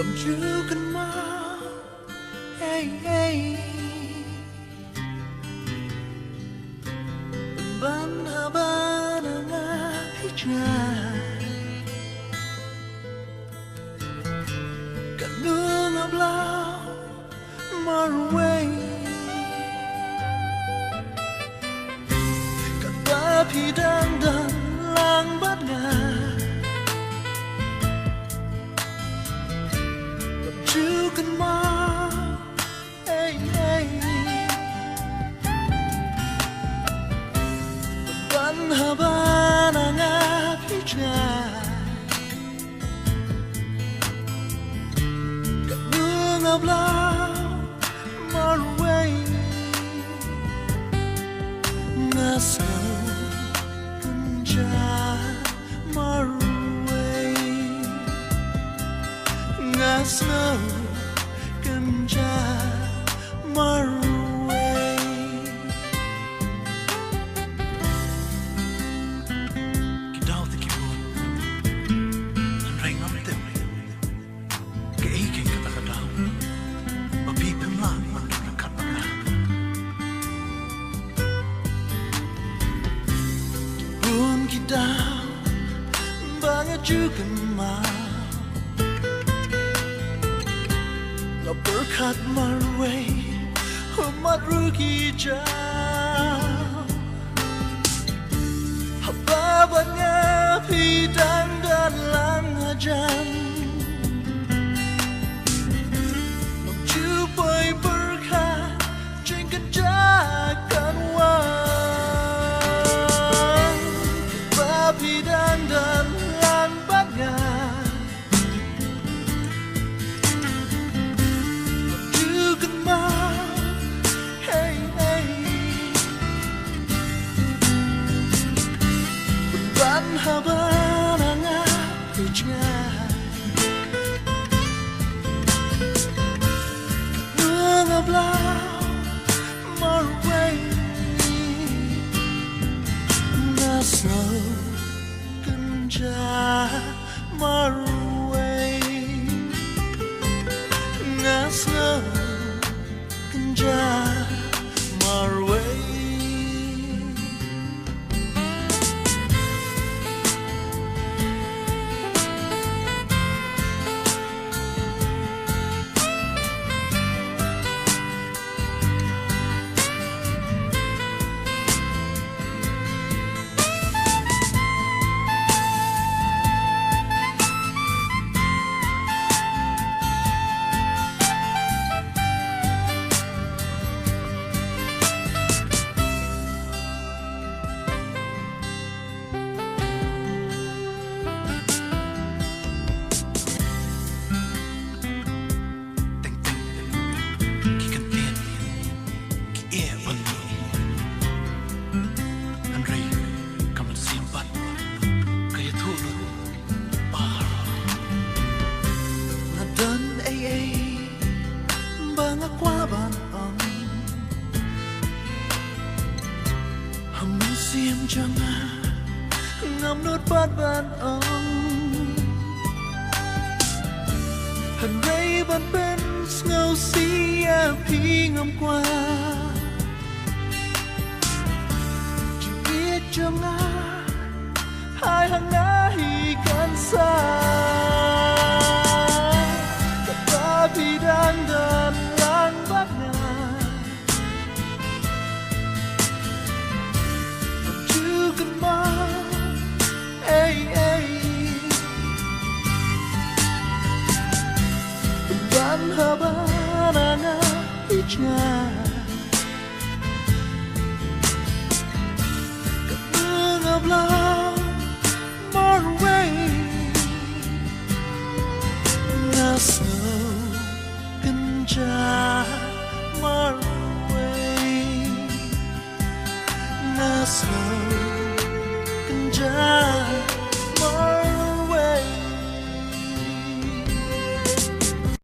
cầm chữ cần mau hey hey ban habana nga hijay kanung ablaw marway kadaphi dan lang bát nga you can mark, hey, hey. Ban habana nga hijay kanung ablaw marway nga snow kanja marway nga snow kanja marway kidaw ti kibon ang ring am tem kaiking katakadaw mapipim lang magkakakat na kibon kidaw bangat juga mau berkat marway umat rugi jauh hababannya bidang dan langajan mencupai berkat jengkan jakan wang bidang dan lambatnya habana nga hijay kanung ablaw marway nga snow kanja marway nga snow kanja marway Sim jangan ngam nốt bát ban ông hẳn đây ban bên ngâu xí phi ngắm qua chỉ biết trong hai hàng ngã hi can xa cả ta vì đang đàn lang bát nhà cần mau hey hey ban habana nga hijay kanung ablaw marway nga snow kanja marway nga snow kanja